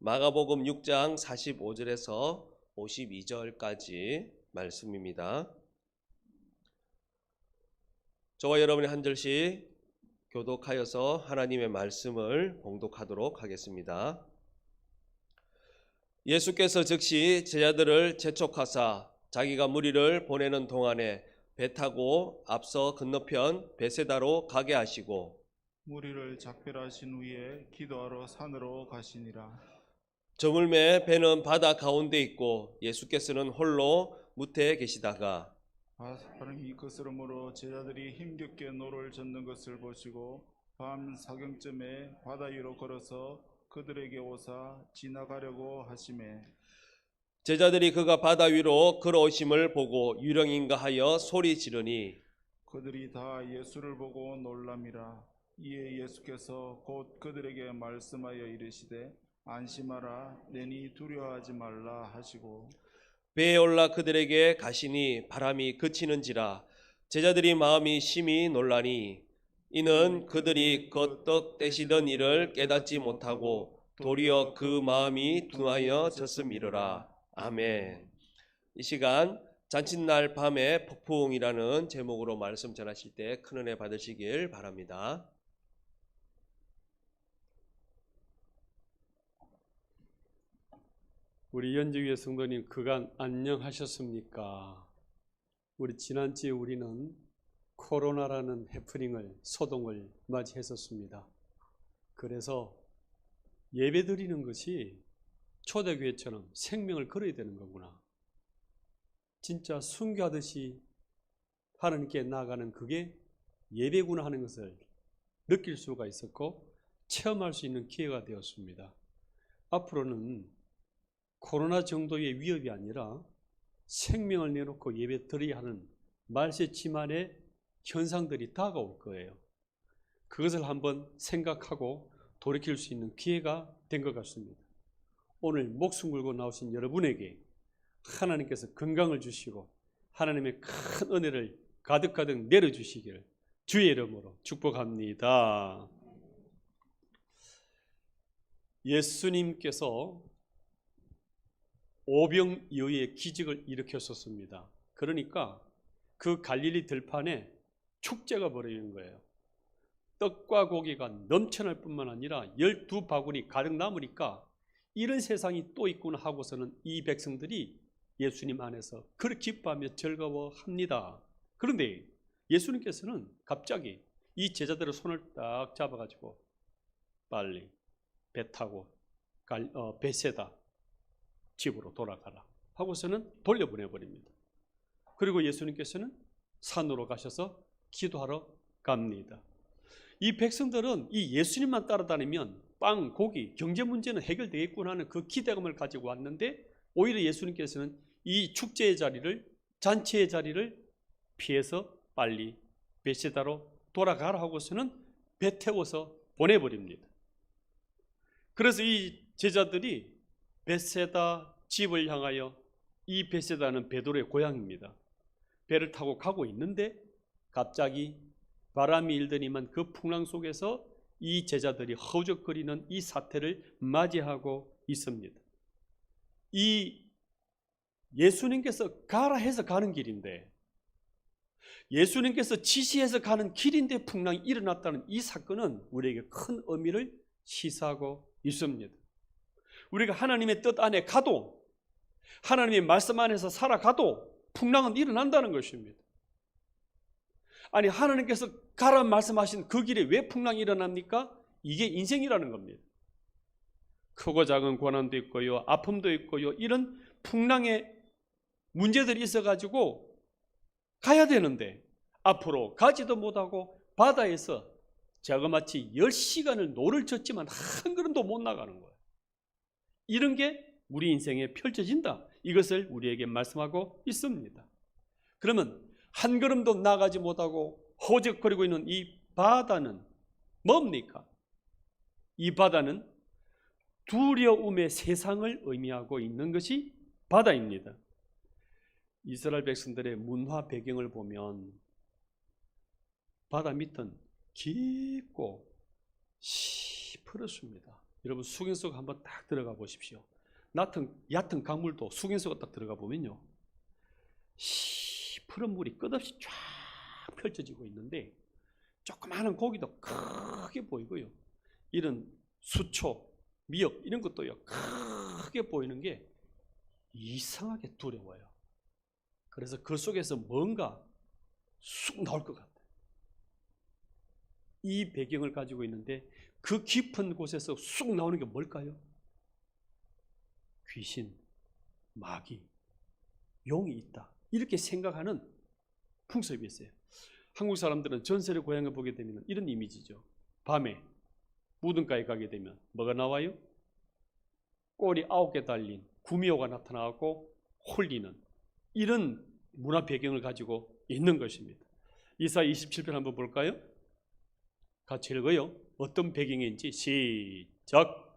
마가복음 6장 45절에서 52절까지 말씀입니다. 저와 여러분이 한 절씩 교독하여서 하나님의 말씀을 봉독하도록 하겠습니다. 예수께서 즉시 제자들을 재촉하사 자기가 무리를 보내는 동안에 배 타고 앞서 건너편 베세다로 가게 하시고 무리를 작별하신 후에 기도하러 산으로 가시니라. 저물매 배는 바다 가운데 있고 예수께서는 홀로 무태에 계시다가 바람이 거스름으로 제자들이 힘겹게 노를 젓는 것을 보시고 밤 사경쯤에 바다 위로 걸어서 그들에게 오사 지나가려고 하시매 제자들이 그가 바다 위로 걸어오심을 보고 유령인가 하여 소리 지르니 그들이 다 예수를 보고 놀람이라. 이에 예수께서 곧 그들에게 말씀하여 이르시되 안심하라, 내니 두려워하지 말라 하시고 배에 올라 그들에게 가시니 바람이 그치는지라. 제자들이 마음이 심히 놀라니 이는 그들이 겉떡 떼시던 일을 깨닫지 못하고 도리어 그 마음이 둔하여 졌음이로라. 아멘. 이 시간 잔칫날 밤의 폭풍이라는 제목으로 말씀 전하실 때 큰 은혜 받으시길 바랍니다. 우리 연주교회 성도님 그간 안녕하셨습니까? 우리 지난주에 우리는 코로나라는 해프닝을 소동을 맞이했었습니다. 그래서 예배 드리는 것이 초대교회처럼 생명을 걸어야 되는 거구나. 진짜 순교하듯이 하나님께 나아가는 그게 예배구나 하는 것을 느낄 수가 있었고 체험할 수 있는 기회가 되었습니다. 앞으로는 코로나 정도의 위협이 아니라 생명을 내놓고 예배 드려야 하는 말세지만의 현상들이 다가올 거예요. 그것을 한번 생각하고 돌이킬 수 있는 기회가 된 것 같습니다. 오늘 목숨 걸고 나오신 여러분에게 하나님께서 건강을 주시고 하나님의 큰 은혜를 가득가득 내려주시기를 주의 이름으로 축복합니다. 예수님께서 오병이어의 기적을 일으켰었습니다. 그러니까 그 갈릴리 들판에 축제가 벌어지는 거예요. 떡과 고기가 넘쳐날 뿐만 아니라 12바구니 가득 남으니까 이런 세상이 또 있구나 하고서는 이 백성들이 예수님 안에서 그렇게 기뻐하며 즐거워합니다. 그런데 예수님께서는 갑자기 이 제자들의 손을 딱 잡아가지고 빨리 배 타고 베세다 집으로 돌아가라 하고서는 돌려보내버립니다. 그리고 예수님께서는 산으로 가셔서 기도하러 갑니다. 이 백성들은 이 예수님만 따라다니면 빵, 고기, 경제 문제는 해결되겠구나 하는 그 기대감을 가지고 왔는데 오히려 예수님께서는 이 축제의 자리를, 잔치의 자리를 피해서 빨리 베세다로 돌아가라 하고서는 배 태워서 보내버립니다. 그래서 이 제자들이 베세다 집을 향하여, 이 베세다는 베드로의 고향입니다. 배를 타고 가고 있는데 갑자기 바람이 일더니만 그 풍랑 속에서 이 제자들이 허우적거리는 이 사태를 맞이하고 있습니다. 이 예수님께서 가라 해서 가는 길인데, 예수님께서 지시해서 가는 길인데 풍랑이 일어났다는 이 사건은 우리에게 큰 의미를 시사하고 있습니다. 우리가 하나님의 뜻 안에 가도, 하나님의 말씀 안에서 살아가도 풍랑은 일어난다는 것입니다. 아니, 하나님께서 가라 말씀하신 그 길에 왜 풍랑이 일어납니까? 이게 인생이라는 겁니다. 크고 작은 고난도 있고요, 아픔도 있고요, 이런 풍랑의 문제들이 있어가지고 가야 되는데 앞으로 가지도 못하고 바다에서 자그마치 10시간을 노를 젓지만 한 걸음도 못 나가는 거예요. 이런 게 우리 인생에 펼쳐진다. 이것을 우리에게 말씀하고 있습니다. 그러면 한 걸음도 나가지 못하고 허우적거리고 있는 이 바다는 뭡니까? 이 바다는 두려움의 세상을 의미하고 있는 것이 바다입니다. 이스라엘 백성들의 문화 배경을 보면 바다 밑은 깊고 시퍼렇습니다. 여러분 수경 속 한번 딱 들어가 보십시오. 얕은 강물도 수경 속에 딱 들어가 보면요, 푸른 물이 끝없이 쫙 펼쳐지고 있는데 조그마한 고기도 크게 보이고요, 이런 수초, 미역 이런 것도요 크게 보이는 게 이상하게 두려워요. 그래서 그 속에서 뭔가 쑥 나올 것 같아요. 이 배경을 가지고 있는데 그 깊은 곳에서 쑥 나오는 게 뭘까요? 귀신, 마귀, 용이 있다, 이렇게 생각하는 풍습이 있어요. 한국 사람들은 전설의 고향을 보게 되면 이런 이미지죠. 밤에 무덤가에 가게 되면 뭐가 나와요? 꼬리 9개 달린 구미호가 나타나고 홀리는 이런 문화 배경을 가지고 있는 것입니다. 이사야 27편 한번 볼까요? 같이 읽어요. 어떤 배경인지 시작.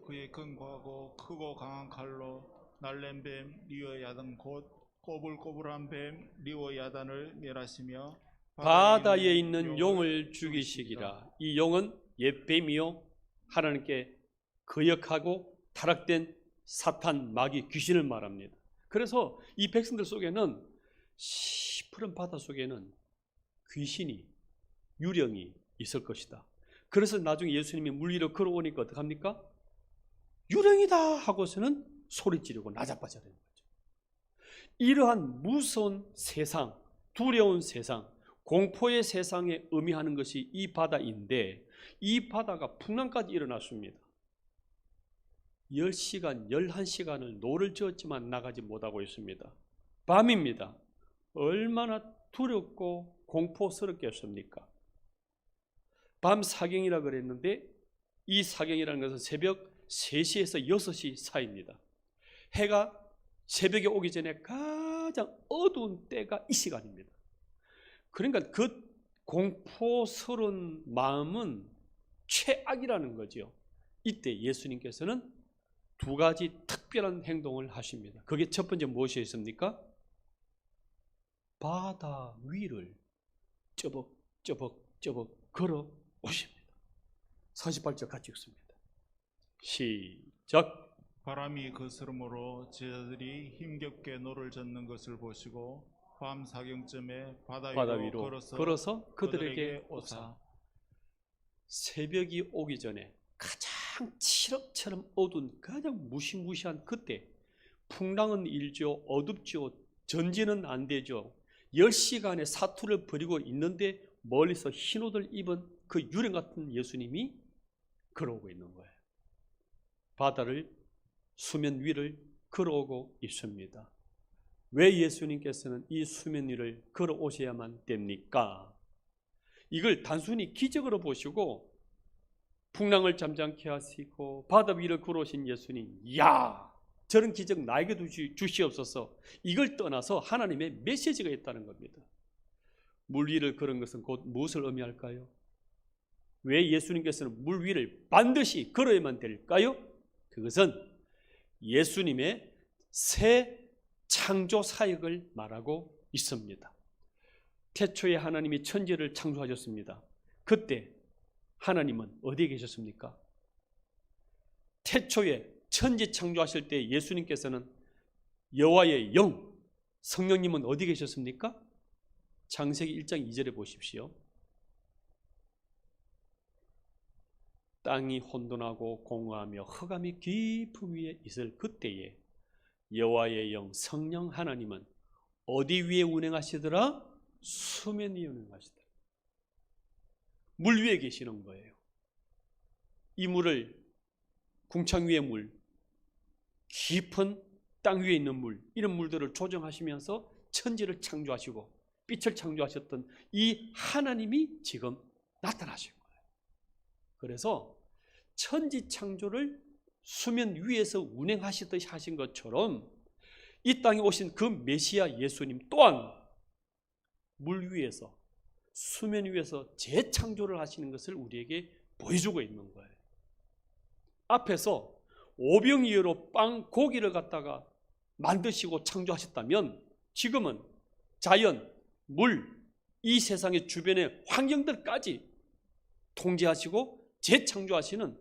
그의 근거하고 크고 강한 칼로 날랜 뱀 리오야단 곧 꼬불꼬불한 뱀 리오야단을 멸하시며 바다에 있는 용을 죽이시기라. 이 용은 옛 뱀이요, 하나님께 거역하고 타락된 사탄, 마귀, 귀신을 말합니다. 그래서 이 백성들 속에는, 시푸른 바다 속에는 귀신이, 유령이 있을 것이다. 그래서 나중에 예수님이 물 위로 걸어오니까 어떡합니까? 유령이다 하고서는 소리 지르고 나자빠져야 되는 거죠. 이러한 무서운 세상, 두려운 세상, 공포의 세상에 의미하는 것이 이 바다인데, 이 바다가 풍랑까지 일어났습니다. 10시간, 11시간을 노를 지었지만 나가지 못하고 있습니다. 밤입니다. 얼마나 두렵고 공포스럽겠습니까? 밤 사경이라 그랬는데 이 사경이라는 것은 새벽 3시에서 6시 사이입니다. 해가 새벽에 오기 전에 가장 어두운 때가 이 시간입니다. 그러니까 그 공포스러운 마음은 최악이라는 거죠. 이때 예수님께서는 2가지 특별한 행동을 하십니다. 그게 첫 번째 무엇이었습니까? 바다 위를 쩌벅쩌벅쩌벅 걸어 오십니다. 48절 같이 읽습니다. 시작. 바람이 거스름으로 제자들이 힘겹게 노를 젓는 것을 보시고 밤 사경쯤에 바다 위로 걸어서 그들에게 오사. 새벽이 오기 전에 가장 칠흑처럼 어두운, 가장 무시무시한 그때, 풍랑은 일죠, 어둡죠, 전진은 안 되죠. 10시간의 사투를 벌이고 있는데 멀리서 흰옷을 입은 그 유령 같은 예수님이 걸어오고 있는 거예요. 바다를, 수면 위를 걸어오고 있습니다. 왜 예수님께서는 이 수면 위를 걸어오셔야만 됩니까? 이걸 단순히 기적으로 보시고 풍랑을 잠잠케 하시고 바다 위를 걸어오신 예수님, 야, 저런 기적 나에게도 주시옵소서, 이걸 떠나서 하나님의 메시지가 있다는 겁니다. 물 위를 걸은 것은 곧 무엇을 의미할까요? 왜 예수님께서는 물 위를 반드시 걸어야만 될까요? 그것은 예수님의 새 창조 사역을 말하고 있습니다. 태초에 하나님이 천지를 창조하셨습니다. 그때 하나님은 어디에 계셨습니까? 태초에 천지 창조하실 때 예수님께서는 여호와의 영, 성령님은 어디 계셨습니까? 창세기 1장 2절에 보십시오. 땅이 혼돈하고 공허하며 흑암이 깊음 위에 있을 그때에 여호와의 영, 성령 하나님은 어디 위에 운행하시더라? 수면 위에 운행하시더라. 물 위에 계시는 거예요. 이 물을, 궁창 위의 물, 깊은 땅 위에 있는 물, 이런 물들을 조정하시면서 천지를 창조하시고 빛을 창조하셨던 이 하나님이 지금 나타나신 거예요. 그래서 천지 창조를 수면 위에서 운행하시듯이 하신 것처럼 이 땅에 오신 그 메시아 예수님 또한 물 위에서, 수면 위에서 재창조를 하시는 것을 우리에게 보여주고 있는 거예요. 앞에서 오병이어로 빵, 고기를 갖다가 만드시고 창조하셨다면 지금은 자연, 물, 이 세상의 주변의 환경들까지 통제하시고 재창조하시는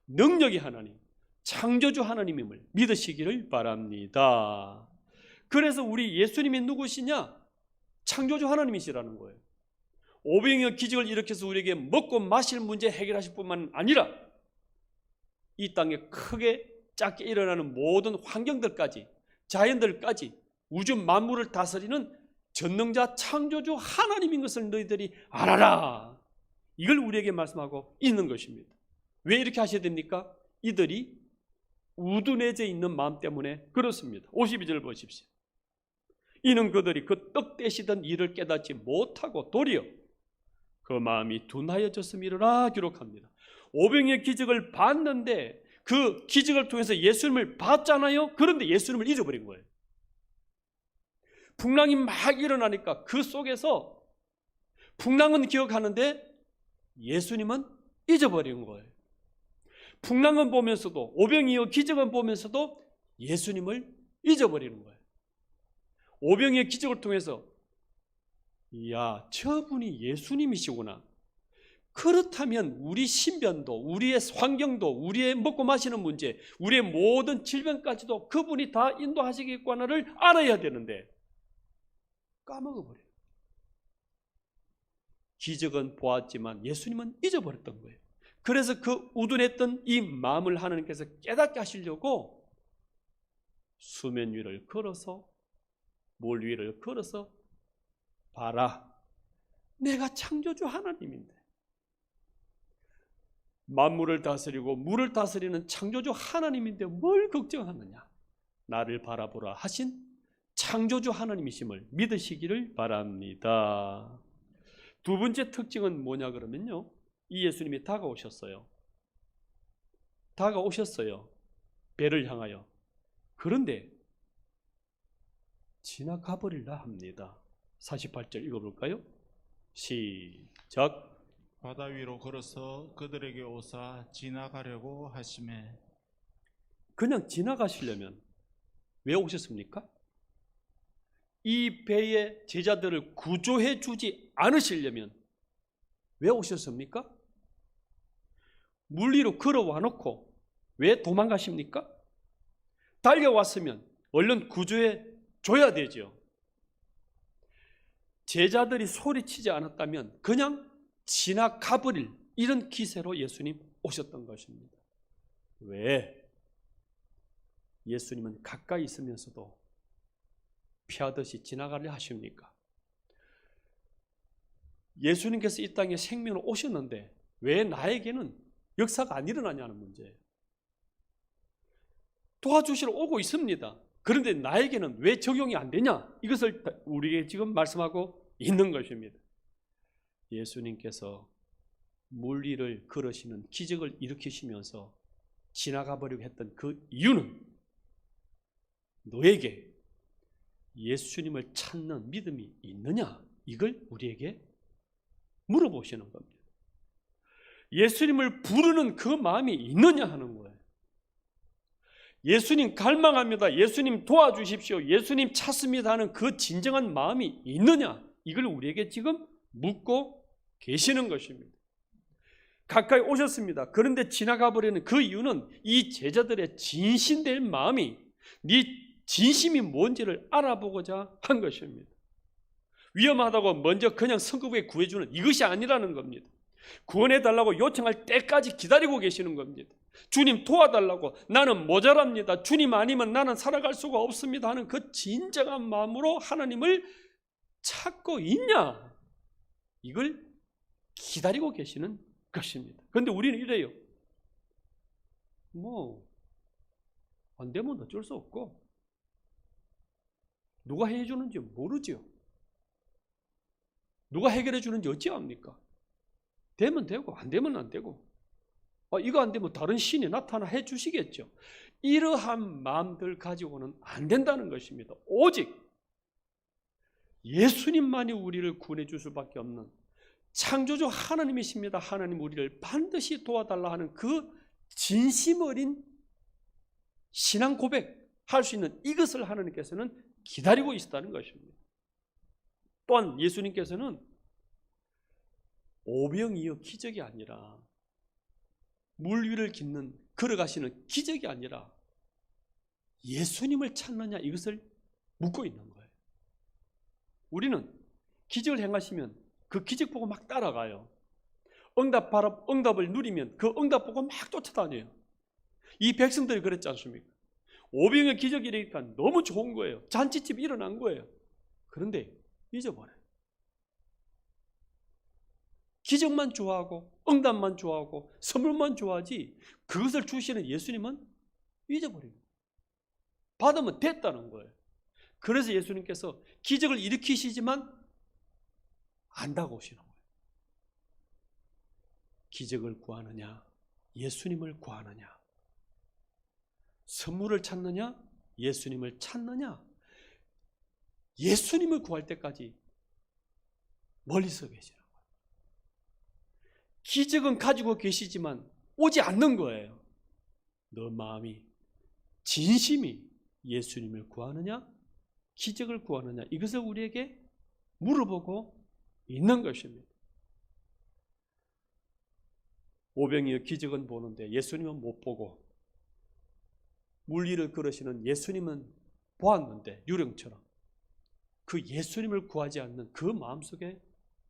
능력의 하나님, 창조주 하나님임을 믿으시기를 바랍니다. 그래서 우리 예수님이 누구시냐? 창조주 하나님이시라는 거예요. 오병이어 기적을 일으켜서 우리에게 먹고 마실 문제 해결하실 뿐만 아니라 이 땅에 크게 작게 일어나는 모든 환경들까지, 자연들까지, 우주 만물을 다스리는 전능자 창조주 하나님인 것을 너희들이 알아라. 이걸 우리에게 말씀하고 있는 것입니다. 왜 이렇게 하셔야 됩니까? 이들이 우둔해져 있는 마음 때문에 그렇습니다. 52절 보십시오. 이는 그들이 그 떡 떼시던 일을 깨닫지 못하고 도리어 그 마음이 둔하여졌음이라 기록합니다. 오병이의 기적을 봤는데 그 기적을 통해서 예수님을 봤잖아요. 그런데 예수님을 잊어버린 거예요. 풍랑이 막 일어나니까 그 속에서 풍랑은 기억하는데 예수님은 잊어버린 거예요. 풍랑은 보면서도, 오병이어 기적은 보면서도 예수님을 잊어버리는 거예요. 오병이어 기적을 통해서 야, 저분이 예수님이시구나. 그렇다면 우리 신변도, 우리의 환경도, 우리의 먹고 마시는 문제, 우리의 모든 질병까지도 그분이 다 인도하시겠구나를 알아야 되는데 까먹어버려요. 기적은 보았지만 예수님은 잊어버렸던 거예요. 그래서 그 우둔했던 이 마음을 하나님께서 깨닫게 하시려고 수면 위를 걸어서, 물 위를 걸어서 봐라, 내가 창조주 하나님인데, 만물을 다스리고 물을 다스리는 창조주 하나님인데 뭘 걱정하느냐, 나를 바라보라 하신 창조주 하나님이심을 믿으시기를 바랍니다. 두 번째 특징은 뭐냐 그러면요, 이 예수님이 다가오셨어요. 배를 향하여. 그런데 지나가 버리려 합니다. 48절 읽어볼까요? 시작. 바다 위로 걸어서 그들에게 오사 지나가려고 하심에. 그냥 지나가시려면 왜 오셨습니까? 이 배의 제자들을 구조해 주지 않으시려면 왜 오셨습니까? 물 위로 걸어와 놓고 왜 도망가십니까? 달려왔으면 얼른 구조해 줘야 되죠. 제자들이 소리치지 않았다면 그냥 지나가버릴 이런 기세로 예수님 오셨던 것입니다. 왜? 예수님은 가까이 있으면서도 피하듯이 지나가려 하십니까? 예수님께서 이 땅에 생명을 오셨는데 왜 나에게는 역사가 안 일어나냐는 문제예요. 도와주시러 오고 있습니다. 그런데 나에게는 왜 적용이 안 되냐? 이것을 우리에게 지금 말씀하고 있는 것입니다. 예수님께서 물 위를 걸으시는 기적을 일으키시면서 지나가 버리고 했던 그 이유는 너에게 예수님을 찾는 믿음이 있느냐? 이걸 우리에게 물어보시는 겁니다. 예수님을 부르는 그 마음이 있느냐 하는 거예요. 예수님 갈망합니다. 예수님 도와주십시오. 예수님 찾습니다 하는 그 진정한 마음이 있느냐? 이걸 우리에게 지금 묻고 계시는 것입니다. 가까이 오셨습니다. 그런데 지나가 버리는 그 이유는 이 제자들의 진심된 마음이 네 진심이 뭔지를 알아보고자 한 것입니다. 위험하다고 먼저 그냥 성급하게 구해주는 이것이 아니라는 겁니다. 구원해달라고 요청할 때까지 기다리고 계시는 겁니다. 주님 도와달라고, 나는 모자랍니다, 주님 아니면 나는 살아갈 수가 없습니다 하는 그 진정한 마음으로 하나님을 찾고 있냐, 이걸 기다리고 계시는 것입니다. 그런데 우리는 이래요. 안 되면 어쩔 수 없고 누가 해주는지 모르죠. 누가 해결해 주는지 어찌합니까? 되면 되고 안 되면 안 되고, 이거 안 되면 다른 신이 나타나 해 주시겠죠. 이러한 마음들 가지고는 안 된다는 것입니다. 오직 예수님만이 우리를 구원해 줄 수밖에 없는 창조주 하나님이십니다. 하나님 우리를 반드시 도와달라 하는 그 진심 어린 신앙 고백할 수 있는 이것을 하나님께서는 기다리고 있었다는 것입니다. 또한 예수님께서는 오병이어 기적이 아니라 물 위를 깃는 걸어가시는 기적이 아니라 예수님을 찾느냐 이것을 묻고 있는 거예요. 우리는 기적을 행하시면 그 기적 보고 막 따라가요. 응답을 누리면 그 응답 보고 막 쫓아다녀요. 이 백성들이 그랬지 않습니까? 오병의 기적이 일으키니까 너무 좋은 거예요. 잔치집이 일어난 거예요. 그런데 잊어버려요. 기적만 좋아하고 응답만 좋아하고 선물만 좋아하지 그것을 주시는 예수님은 잊어버립니다. 받으면 됐다는 거예요. 그래서 예수님께서 기적을 일으키시지만 안다고 오시는 거예요. 기적을 구하느냐 예수님을 구하느냐, 선물을 찾느냐 예수님을 찾느냐, 예수님을 구할 때까지 멀리서 계시는 거예요. 기적은 가지고 계시지만 오지 않는 거예요. 너 마음이 진심이 예수님을 구하느냐 기적을 구하느냐 이것을 우리에게 물어보고 있는 것입니다. 오병이어 기적은 보는데 예수님은 못 보고, 물 위를 걸으시는 예수님은 보았는데 유령처럼 그 예수님을 구하지 않는 그 마음속에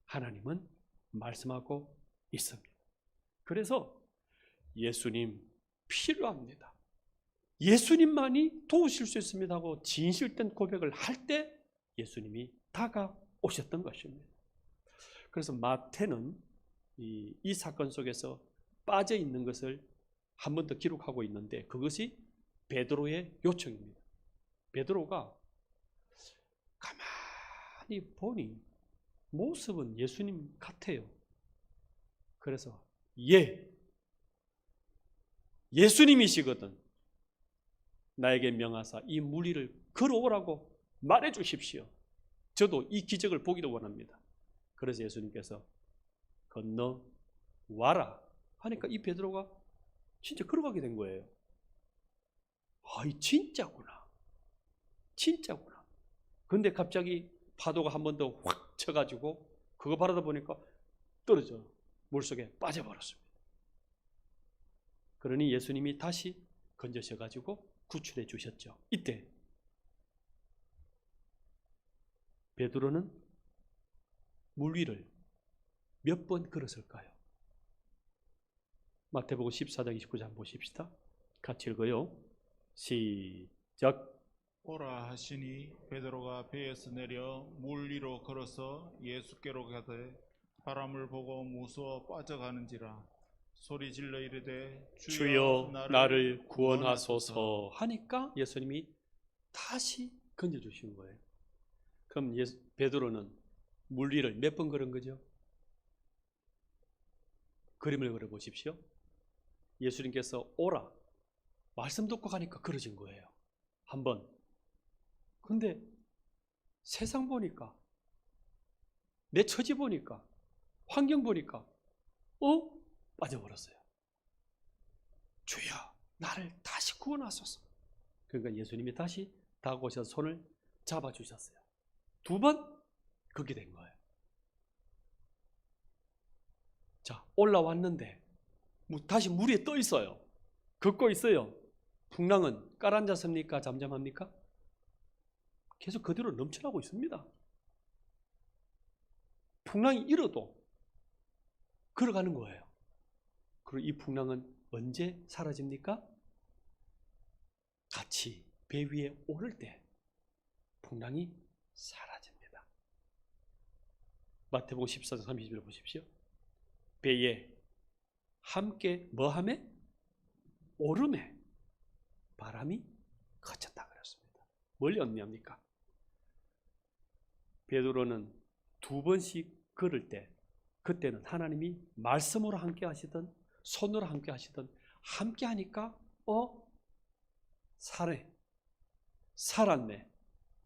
하나님은 말씀하고 있습니다. 그래서 예수님 필요합니다. 예수님만이 도우실 수 있습니다 하고 진실된 고백을 할 때 예수님이 다가오셨던 것입니다. 그래서 마태는 이 사건 속에서 빠져 있는 것을 한 번 더 기록하고 있는데 그것이 베드로의 요청입니다. 베드로가 가만히 보니 모습은 예수님 같아요. 그래서 예수님이시거든 나에게 명하사 이 물 위를 걸어오라고 말해 주십시오. 저도 이 기적을 보기를 원합니다. 그래서 예수님께서 건너와라 하니까 이 베드로가 진짜 걸어가게 된 거예요. 이 진짜구나. 진짜구나. 근데 갑자기 파도가 한 번 더 확 쳐가지고 그거 바라다 보니까 떨어져 물속에 빠져버렸습니다. 그러니 예수님이 다시 건져셔가지고 구출해 주셨죠. 이때 베드로는 물 위를 몇 번 걸었을까요? 마태복음 14장 29절 보십시다. 같이 읽어요. 시작. 오라 하시니 베드로가 배에서 내려 물 위로 걸어서 예수께로 가되 바람을 보고 무서워 빠져가는지라 소리 질러 이르되 주여 나를 구원하소서 하니까 예수님이 다시 건져주신 거예요. 그럼 베드로는 물 위를 몇 번 걸은 거죠? 그림을 그려보십시오. 예수님께서 오라 말씀 듣고 가니까 걸어진 거예요. 한 번. 근데 세상 보니까 내 처지 보니까 환경 보니까 빠져버렸어요. 주여 나를 다시 구원하소서. 그러니까 예수님이 다시 다가오셔서 손을 잡아주셨어요. 두 번 그렇게 된 거예요. 자, 올라왔는데 다시 물 위에 떠 있어요. 걷고 있어요. 풍랑은 깔아앉았습니까? 잠잠합니까? 계속 그대로 넘쳐나고 있습니다. 풍랑이 일어도 걸어가는 거예요. 그리고 이 풍랑은 언제 사라집니까? 같이 배 위에 오를 때 풍랑이 사라집니다. 마태복음 14장 30절 보십시오. 배에 함께 뭐하매? 오름에 바람이 그쳤다 그랬습니다. 뭘 의미합니까? 베드로는 두 번씩 걸을 때 그때는 하나님이 말씀으로 함께 하시던 손으로 함께 하시던 함께 하니까 살았네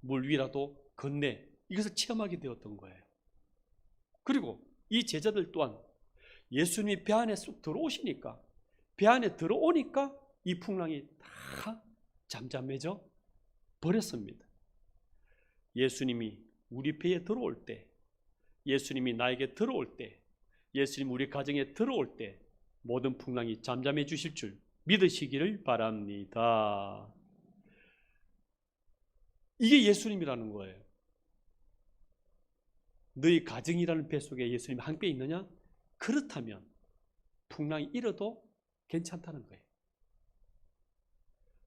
물 위라도 걷네 이것을 체험하게 되었던 거예요. 그리고 이 제자들 또한 예수님이 배 안에 쑥 들어오시니까 배 안에 들어오니까 이 풍랑이 다 잠잠해져 버렸습니다. 예수님이 우리 배에 들어올 때, 예수님이 나에게 들어올 때, 예수님 우리 가정에 들어올 때 모든 풍랑이 잠잠해 주실 줄 믿으시기를 바랍니다. 이게 예수님이라는 거예요. 너희 가정이라는 배 속에 예수님이 함께 있느냐? 그렇다면 풍랑이 일어도 괜찮다는 거예요.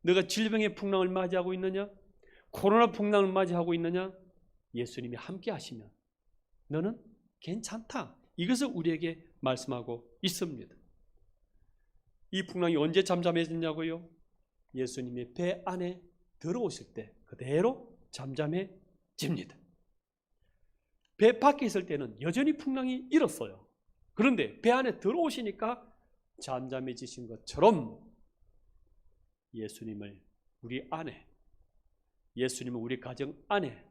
너가 질병의 풍랑을 맞이하고 있느냐? 코로나 풍랑을 맞이하고 있느냐? 예수님이 함께 하시면 너는 괜찮다. 이것을 우리에게 말씀하고 있습니다. 이 풍랑이 언제 잠잠해지냐고요? 예수님의 배 안에 들어오실 때 그대로 잠잠해집니다. 배 밖에 있을 때는 여전히 풍랑이 일었어요. 그런데 배 안에 들어오시니까 잠잠해지신 것처럼 예수님을 우리 안에, 예수님을 우리 가정 안에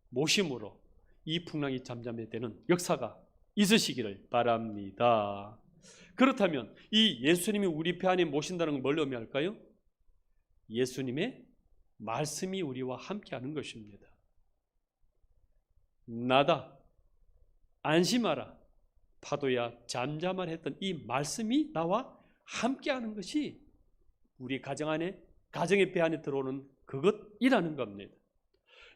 모심으로 이 풍랑이 잠잠해지는 역사가 있으시기를 바랍니다. 그렇다면 이 예수님이 우리 배 안에 모신다는 건 뭘 의미할까요? 예수님의 말씀이 우리와 함께하는 것입니다. 나다, 안심하라, 파도야 잠잠하라 했던 이 말씀이 나와 함께하는 것이 우리 가정 안에, 가정의 배 안에 들어오는 그것이라는 겁니다.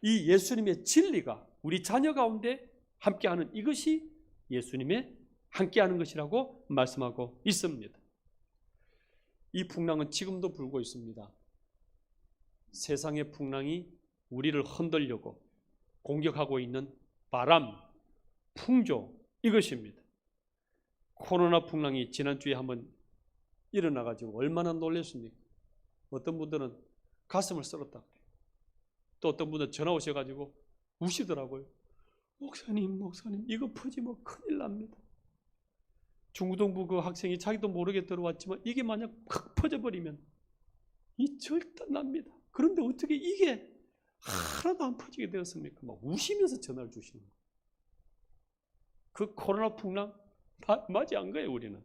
이 예수님의 진리가 우리 자녀 가운데 함께하는 이것이 예수님의 함께하는 것이라고 말씀하고 있습니다. 이 풍랑은 지금도 불고 있습니다. 세상의 풍랑이 우리를 흔들려고 공격하고 있는 바람, 풍조, 이것입니다. 코로나 풍랑이 지난주에 한번 일어나가지고 얼마나 놀랐습니까? 어떤 분들은 가슴을 썰었다. 또 어떤 분들은 전화 오셔가지고 우시더라고요. 목사님 이거 퍼지면 큰일 납니다. 중고등부 그 학생이 자기도 모르게 들어왔지만 이게 만약 확 퍼져버리면 이 절단 납니다. 그런데 어떻게 이게 하나도 안 퍼지게 되었습니까? 막 우시면서 전화를 주시는 거예요. 그 코로나 풍랑 맞이한 거예요, 우리는.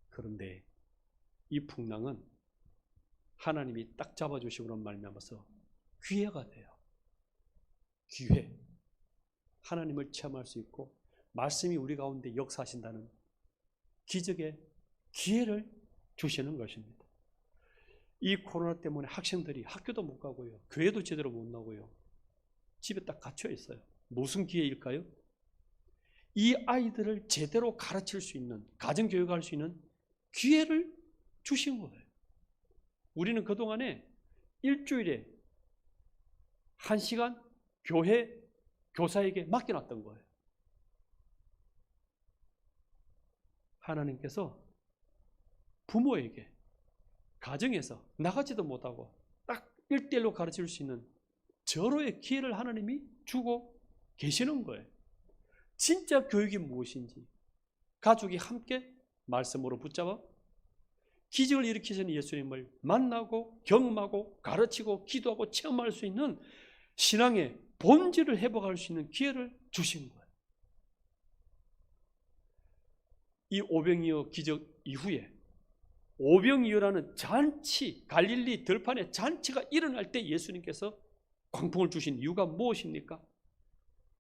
그런데 이 풍랑은 하나님이 딱 잡아주시고 말미암아서 기회가 돼요. 기회. 하나님을 체험할 수 있고 말씀이 우리 가운데 역사하신다는 기적의 기회를 주시는 것입니다. 이 코로나 때문에 학생들이 학교도 못 가고요. 교회도 제대로 못 나고요. 집에 딱 갇혀 있어요. 무슨 기회일까요? 이 아이들을 제대로 가르칠 수 있는, 가정교육할 수 있는 기회를 주신 거예요. 우리는 그동안에 일주일에 1시간 교회 교사에게 맡겨놨던 거예요. 하나님께서 부모에게 가정에서 나가지도 못하고 딱 1대1로 가르칠 수 있는 절호의 기회를 하나님이 주고 계시는 거예요. 진짜 교육이 무엇인지 가족이 함께 말씀으로 붙잡아 기적을 일으키시는 예수님을 만나고 경험하고 가르치고 기도하고 체험할 수 있는 신앙의 본질을 회복할 수 있는 기회를 주신 거예요. 이 오병이어 기적 이후에 오병이어라는 잔치, 갈릴리 들판의 잔치가 일어날 때 예수님께서 광풍을 주신 이유가 무엇입니까?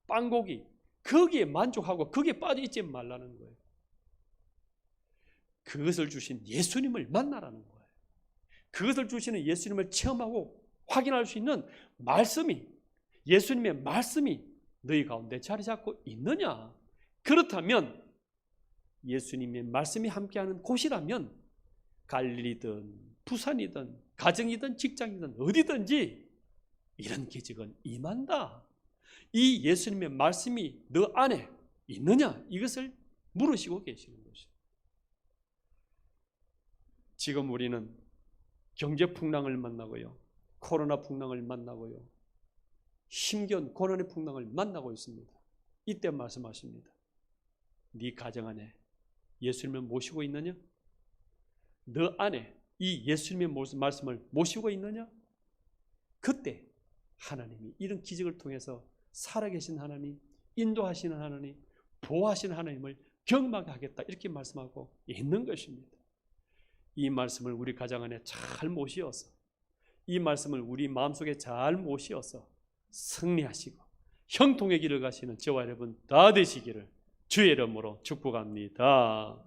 빵고기, 거기에 만족하고 거기에 빠져있지 말라는 거예요. 그것을 주신 예수님을 만나라는 거예요. 그것을 주시는 예수님을 체험하고 확인할 수 있는 말씀이, 예수님의 말씀이 너희 가운데 자리 잡고 있느냐? 그렇다면 예수님의 말씀이 함께하는 곳이라면 갈릴리든 부산이든 가정이든 직장이든 어디든지 이런 기적은 임한다. 이 예수님의 말씀이 너 안에 있느냐? 이것을 물으시고 계시는 것입니다. 지금 우리는 경제 풍랑을 만나고요. 코로나 풍랑을 만나고요. 힘겨운 고난의 풍랑을 만나고 있습니다. 이때 말씀하십니다. 네 가정 안에 예수님을 모시고 있느냐? 너 안에 이 예수님의 말씀을 모시고 있느냐? 그때 하나님이 이런 기적을 통해서 살아계신 하나님, 인도하시는 하나님, 보호하시는 하나님을 경험하게 하겠다 이렇게 말씀하고 있는 것입니다. 이 말씀을 우리 가정 안에 잘 모시어서 이 말씀을 우리 마음속에 잘 모시어서 승리하시고 형통의 길을 가시는 저와 여러분 다 되시기를 주의 이름으로 축복합니다.